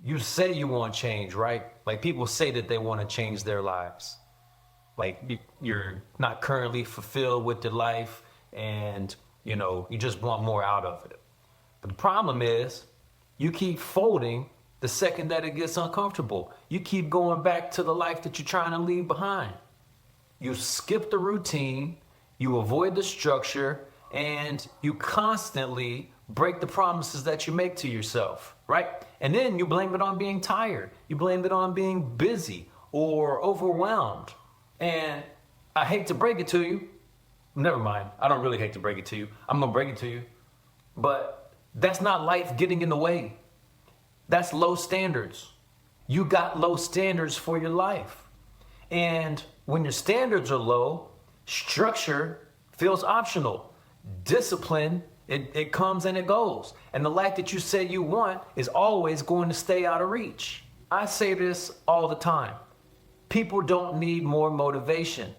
you say you want change, right? Like people say that they want to change their lives. Like you're not currently fulfilled with your life and, you just want more out of it. But the problem is you keep folding the second that it gets uncomfortable. You keep going back to the life that you're trying to leave behind. You skip the routine, you avoid the structure, and you constantly break the promises that you make to yourself, right? And then you blame it on being tired. You blame it on being busy or overwhelmed. And I hate to break it to you. Never mind. I don't really hate to break it to you. I'm going to break it to you. But that's not life getting in the way. That's low standards. You got low standards for your life. And when your standards are low, structure feels optional. Discipline, it comes and it goes. And the life that you say you want is always going to stay out of reach. I say this all the time. People don't need more motivation.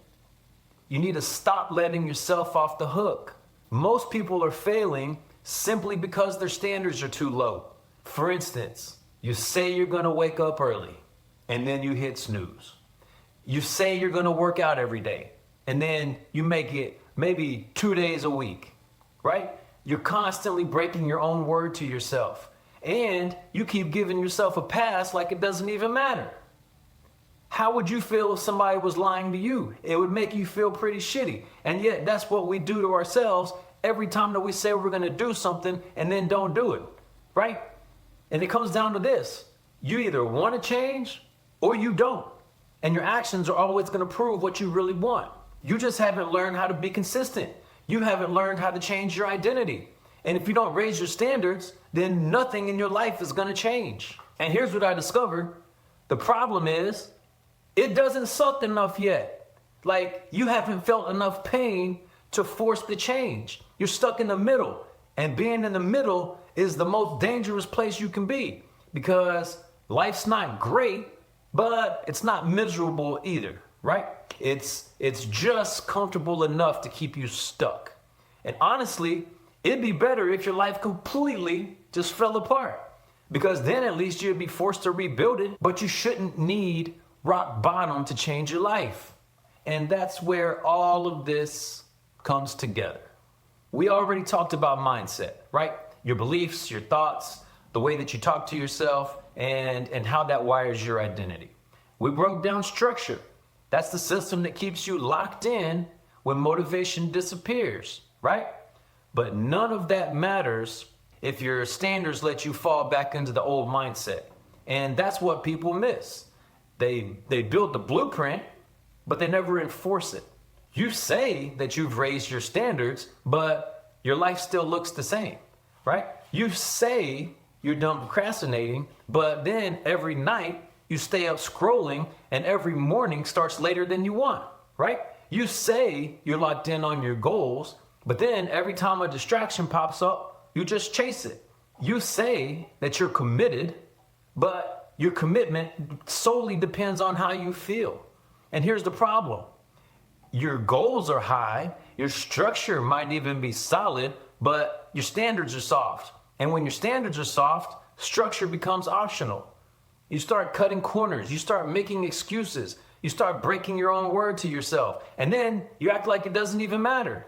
You need to stop letting yourself off the hook. Most people are failing simply because their standards are too low. For instance, you say you're going to wake up early and then you hit snooze. You say you're going to work out every day and then you make it maybe 2 days a week, right? You're constantly breaking your own word to yourself and you keep giving yourself a pass like it doesn't even matter. How would you feel if somebody was lying to you? It would make you feel pretty shitty. And yet that's what we do to ourselves every time that we say we're going to do something and then don't do it, right? And it comes down to this. You either want to change or you don't. And your actions are always going to prove what you really want. You just haven't learned how to be consistent. You haven't learned how to change your identity. And if you don't raise your standards, then nothing in your life is going to change. And here's what I discovered. The problem is, it doesn't suck enough yet. Like, you haven't felt enough pain to force the change. You're stuck in the middle. And being in the middle is the most dangerous place you can be because life's not great, but it's not miserable either, right? It's just comfortable enough to keep you stuck. And honestly, it'd be better if your life completely just fell apart because then at least you'd be forced to rebuild it, but you shouldn't need rock bottom to change your life. And that's where all of this comes together. We already talked about mindset, right? Your beliefs, your thoughts, the way that you talk to yourself, and how that wires your identity. We broke down structure. That's the system that keeps you locked in when motivation disappears, right? But none of that matters if your standards let you fall back into the old mindset. And that's what people miss. They build the blueprint, but they never enforce it. You say that you've raised your standards, but your life still looks the same, right? You say you're done procrastinating, but then every night you stay up scrolling and every morning starts later than you want, right? You say you're locked in on your goals, but then every time a distraction pops up, you just chase it. You say that you're committed, but your commitment solely depends on how you feel. And here's the problem. Your goals are high, your structure might even be solid, but your standards are soft. And when your standards are soft, structure becomes optional. You start cutting corners, you start making excuses, you start breaking your own word to yourself, and then you act like it doesn't even matter.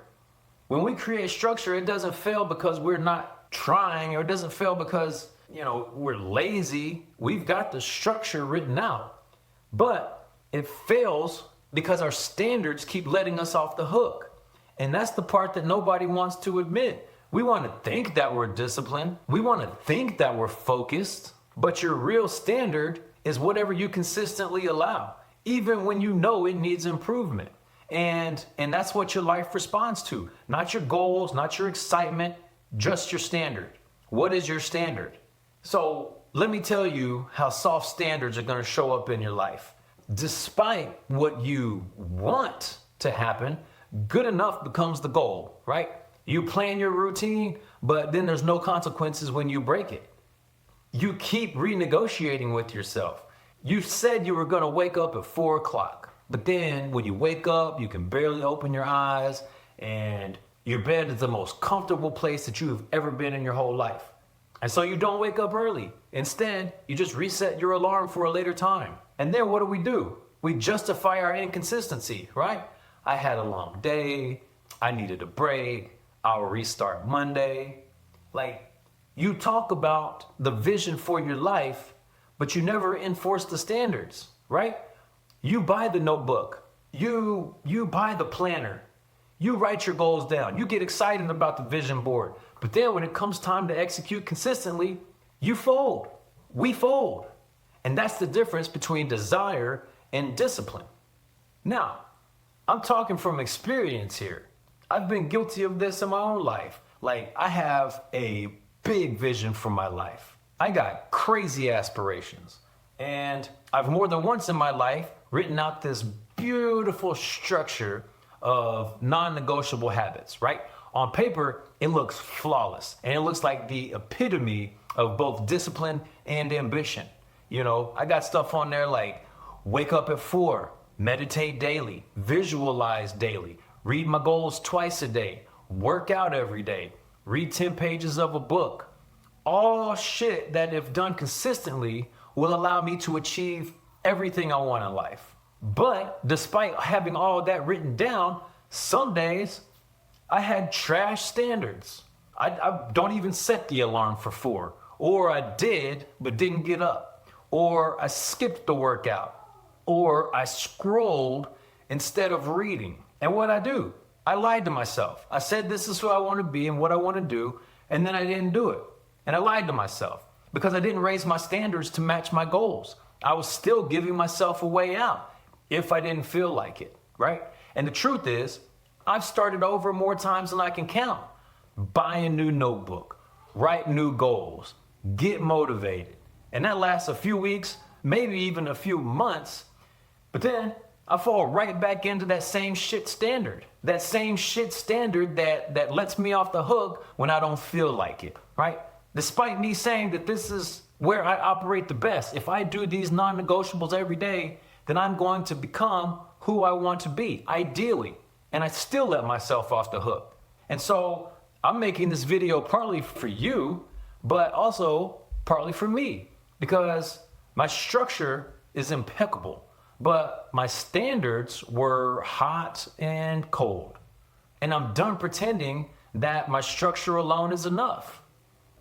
When we create structure, it doesn't fail because we're not trying, or it doesn't fail because we're lazy. We've got the structure written out, but it fails because our standards keep letting us off the hook. And that's the part that nobody wants to admit. We want to think that we're disciplined. We want to think that we're focused, but your real standard is whatever you consistently allow, even when you know it needs improvement. And that's what your life responds to. Not your goals, not your excitement, just your standard. What is your standard? So let me tell you how soft standards are going to show up in your life. Despite what you want to happen, good enough becomes the goal, right? You plan your routine, but then there's no consequences when you break it. You keep renegotiating with yourself. You said you were going to wake up at 4 o'clock, but then when you wake up, you can barely open your eyes, and your bed is the most comfortable place that you've ever been in your whole life. And so you don't wake up early. Instead, you just reset your alarm for a later time. And then what do? We justify our inconsistency, right? I had a long day. I needed a break. I'll restart Monday. Like, you talk about the vision for your life, but you never enforce the standards, right? You buy the notebook. You buy the planner. You write your goals down. You get excited about the vision board. But then when it comes time to execute consistently, you fold. We fold. And that's the difference between desire and discipline. Now, I'm talking from experience here. I've been guilty of this in my own life. Like, I have a big vision for my life. I got crazy aspirations. And I've more than once in my life written out this beautiful structure of non-negotiable habits, right? On paper, it looks flawless, and it looks like the epitome of both discipline and ambition. You know, I got stuff on there like wake up at 4, meditate daily, visualize daily, read my goals twice a day, work out every day, read 10 pages of a book. All shit that, if done consistently, will allow me to achieve everything I want in life. But despite having all that written down, some days I had trash standards. I don't even set the alarm for 4. Or I did, but didn't get up. Or I skipped the workout. Or I scrolled instead of reading. And what I do? I lied to myself. I said this is who I want to be and what I want to do, and then I didn't do it. And I lied to myself because I didn't raise my standards to match my goals. I was still giving myself a way out if I didn't feel like it, right? And the truth is, I've started over more times than I can count. Buy a new notebook, write new goals, get motivated. And that lasts a few weeks, maybe even a few months. But then I fall right back into that same shit standard. That same shit standard that lets me off the hook when I don't feel like it, right? Despite me saying that this is where I operate the best. If I do these non-negotiables every day, then I'm going to become who I want to be, ideally. And I still let myself off the hook. And so I'm making this video partly for you, but also partly for me, because my structure is impeccable, but my standards were hot and cold. And I'm done pretending that my structure alone is enough.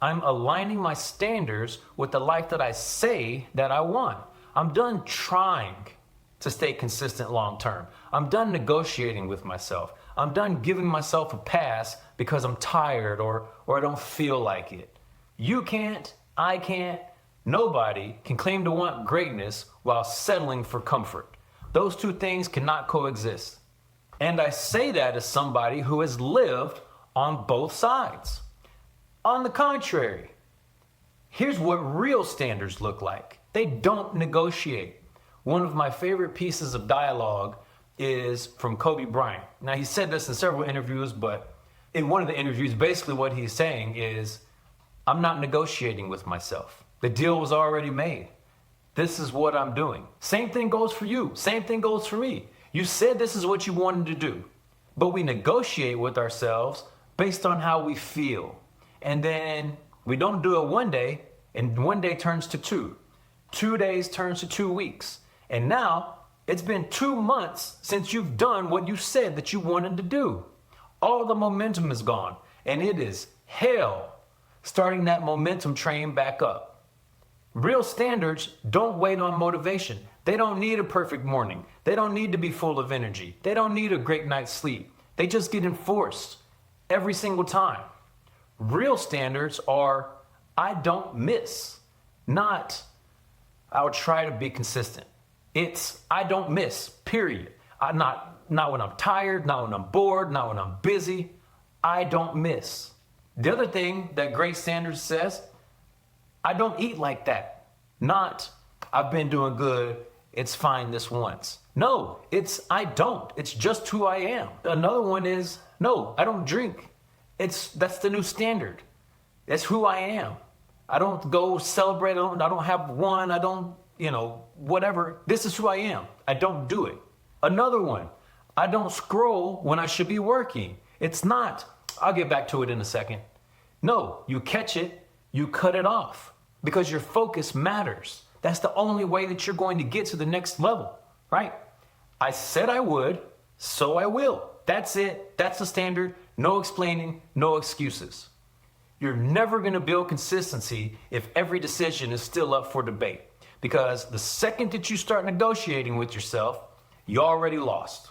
I'm aligning my standards with the life that I say that I want. I'm done trying to stay consistent long term. I'm done negotiating with myself. I'm done giving myself a pass because I'm tired or I don't feel like it. You can't, I can't, nobody can claim to want greatness while settling for comfort. Those two things cannot coexist. And I say that as somebody who has lived on both sides. On the contrary, here's what real standards look like. They don't negotiate. One of my favorite pieces of dialogue is from Kobe Bryant. Now, he said this in several interviews, but in one of the interviews, basically what he's saying is, I'm not negotiating with myself. The deal was already made. This is what I'm doing. Same thing goes for you. Same thing goes for me. You said this is what you wanted to do, but we negotiate with ourselves based on how we feel. And then we don't do it one day, and one day turns to 2. 2 days turns to 2 weeks. And now it's been 2 months since you've done what you said that you wanted to do. All the momentum is gone, and it is hell starting that momentum train back up. Real standards don't wait on motivation. They don't need a perfect morning. They don't need to be full of energy. They don't need a great night's sleep. They just get enforced every single time. Real standards are, I don't miss, not I'll try to be consistent. It's, I don't miss, period. Not when I'm tired, not when I'm bored, not when I'm busy. I don't miss. The other thing that great standards says, I don't eat like that. Not, I've been doing good, it's fine this once. No, it's, I don't. It's just who I am. Another one is, no, I don't drink. That's the new standard. That's who I am. I don't go celebrate. I don't have one. I don't, whatever. This is who I am. I don't do it. Another one, I don't scroll when I should be working. It's not, I'll get back to it in a second. No, you catch it, You cut it off because your focus matters. That's the only way that you're going to get to the next level, right? I said I would, so I will. That's it. That's the standard. No explaining, no excuses. You're never going to build consistency if every decision is still up for debate. Because the second that you start negotiating with yourself, you already lost.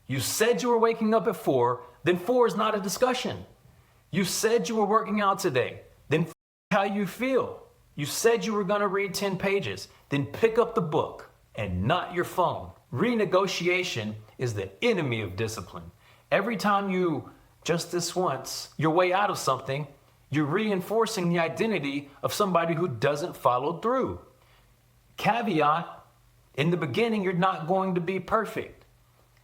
You said you were waking up at 4, then 4 is not a discussion. You said you were working out today, then how you feel. You said you were going to read 10 pages, then pick up the book and not your phone. Renegotiation is the enemy of discipline. Every time you, just this once, your way out of something, you're reinforcing the identity of somebody who doesn't follow through. Caveat, in the beginning, you're not going to be perfect.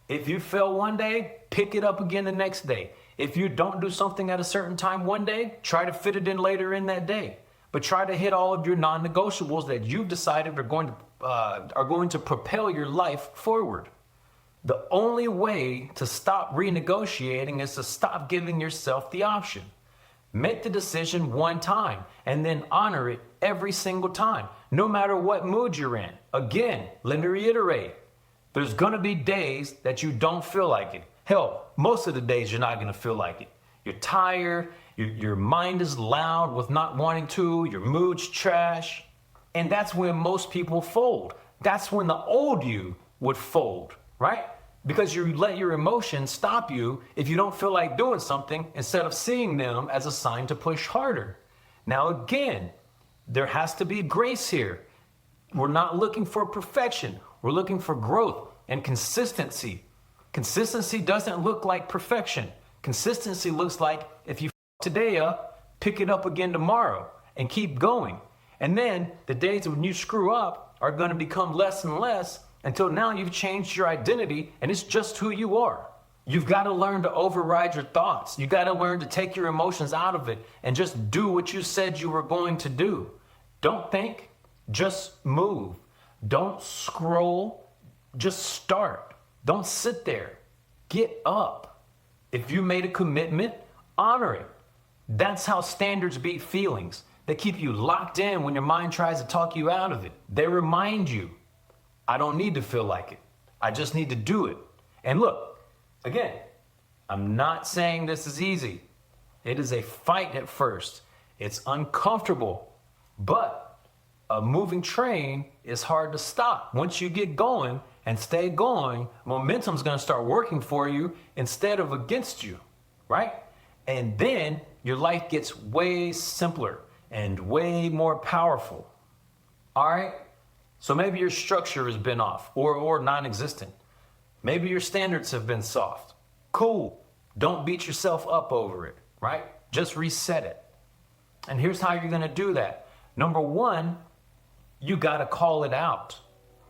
If you fail one day, pick it up again the next day. If you don't do something at a certain time one day, try to fit it in later in that day. But try to hit all of your non-negotiables that you've decided are going to propel your life forward. The only way to stop renegotiating is to stop giving yourself the option. Make the decision one time and then honor it every single time, no matter what mood you're in. Again, let me reiterate, there's going to be days that you don't feel like it. Hell, most of the days you're not going to feel like it. You're tired, your mind is loud with not wanting to, your mood's trash. And that's when most people fold. That's when the old you would fold, right? Because you let your emotions stop you if you don't feel like doing something instead of seeing them as a sign to push harder. Now, again, there has to be grace here. We're not looking for perfection. We're looking for growth and consistency. Consistency doesn't look like perfection. Consistency looks like if you f today up, pick it up again tomorrow and keep going. And then the days when you screw up are going to become less and less until now you've changed your identity and it's just who you are. You've got to learn to override your thoughts. You got to learn to take your emotions out of it and just do what you said you were going to do. Don't think, just move. Don't scroll, just start. Don't sit there. Get up. If you made a commitment, honor it. That's how standards beat feelings. They keep you locked in when your mind tries to talk you out of it. They remind you, I don't need to feel like it. I just need to do it. And look, again, I'm not saying this is easy. It is a fight at first. It's uncomfortable, but a moving train is hard to stop. Once you get going and stay going, momentum's gonna start working for you instead of against you, right? And then your life gets way simpler and way more powerful. All right? So maybe your structure has been off or non-existent. Maybe your standards have been soft. Cool. Don't beat yourself up over it, right? Just reset it. And here's how you're going to do that. Number one, you got to call it out.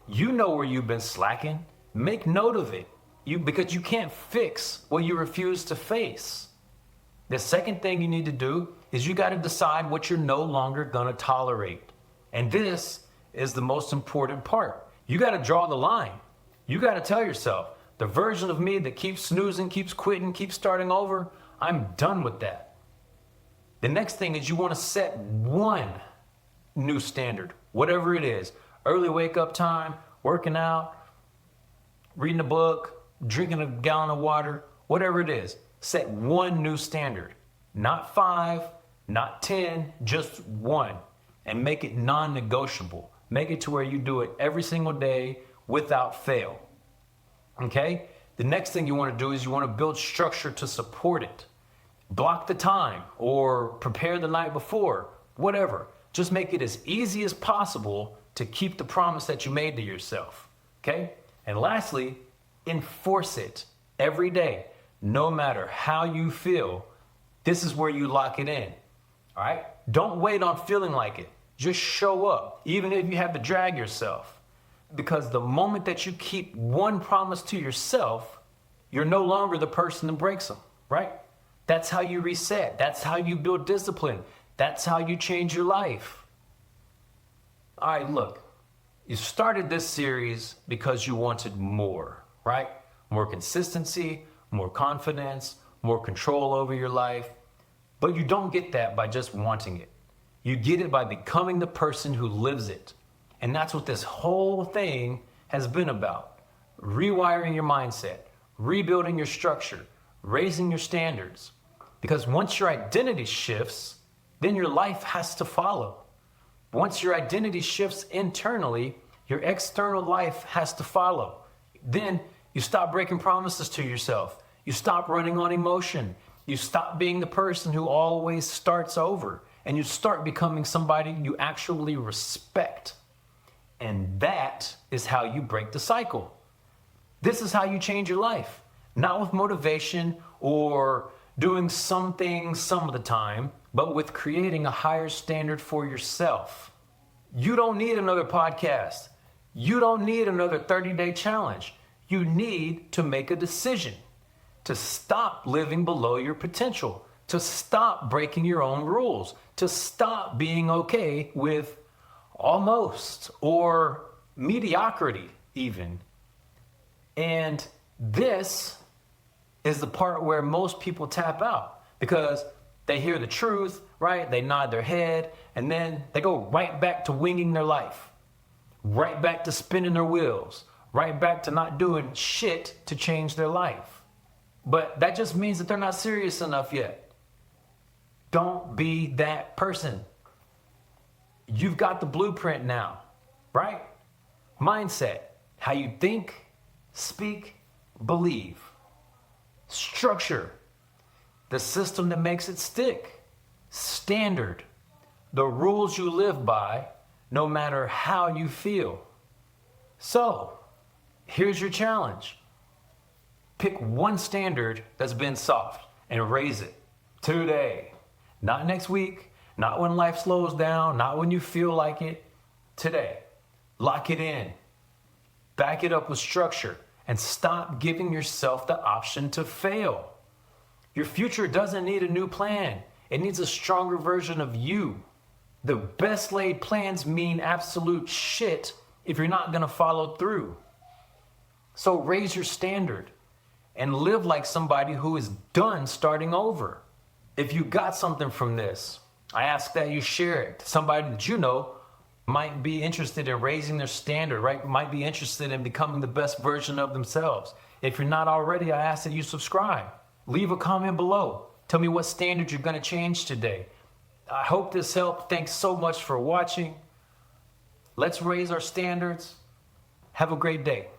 You know where you've been slacking. Make note of it. Because you can't fix what you refuse to face. The second thing you need to do is you got to decide what you're no longer going to tolerate. And this is the most important part. You got to draw the line. You got to tell yourself, the version of me that keeps snoozing, keeps quitting, keeps starting over, I'm done with that. The next thing is you want to set one new standard, whatever it is. Early wake up time, working out, reading a book, drinking a gallon of water, whatever it is. Set one new standard, not 5, not 10, just one, and make it non-negotiable. Make it to where you do it every single day without fail. Okay? The next thing you want to do is you want to build structure to support it. Block the time or prepare the night before, whatever. Just make it as easy as possible to keep the promise that you made to yourself. Okay? And lastly, enforce it every day. No matter how you feel, this is where you lock it in. All right? Don't wait on feeling like it. Just show up, even if you have to drag yourself. Because the moment that you keep one promise to yourself, you're no longer the person that breaks them, right? That's how you reset. That's how you build discipline. That's how you change your life. All right, look, you started this series because you wanted more, right? More consistency, more confidence, more control over your life. But you don't get that by just wanting it. You get it by becoming the person who lives it. And that's what this whole thing has been about. Rewiring your mindset, rebuilding your structure, raising your standards. Because once your identity shifts, then your life has to follow. Once your identity shifts internally, your external life has to follow. Then you stop breaking promises to yourself. You stop running on emotion. You stop being the person who always starts over. And you start becoming somebody you actually respect. And that is how you break the cycle. This is how you change your life. Not with motivation or doing some things some of the time, but with creating a higher standard for yourself. You don't need another podcast. You don't need another 30-day challenge. You need to make a decision to stop living below your potential, to stop breaking your own rules, to stop being okay with almost or mediocrity even. And this is the part where most people tap out because they hear the truth, right? They nod their head and then they go right back to winging their life, right back to spinning their wheels, right back to not doing shit to change their life. But that just means that they're not serious enough yet. Don't be that person. You've got the blueprint now, right? Mindset, how you think, speak, believe. Structure, the system that makes it stick. Standard, the rules you live by, no matter how you feel. So, here's your challenge. Pick one standard that's been soft and raise it today. Not next week, not when life slows down, not when you feel like it. Today. Lock it in. Back it up with structure and stop giving yourself the option to fail. Your future doesn't need a new plan. It needs a stronger version of you. The best laid plans mean absolute shit if you're not going to follow through. So raise your standard and live like somebody who is done starting over. If you got something from this, I ask that you share it to somebody that you know might be interested in raising their standard, right? Might be interested in becoming the best version of themselves. If you're not already, I ask that you subscribe. Leave a comment below. Tell me what standard you're going to change today. I hope this helped. Thanks so much for watching. Let's raise our standards. Have a great day.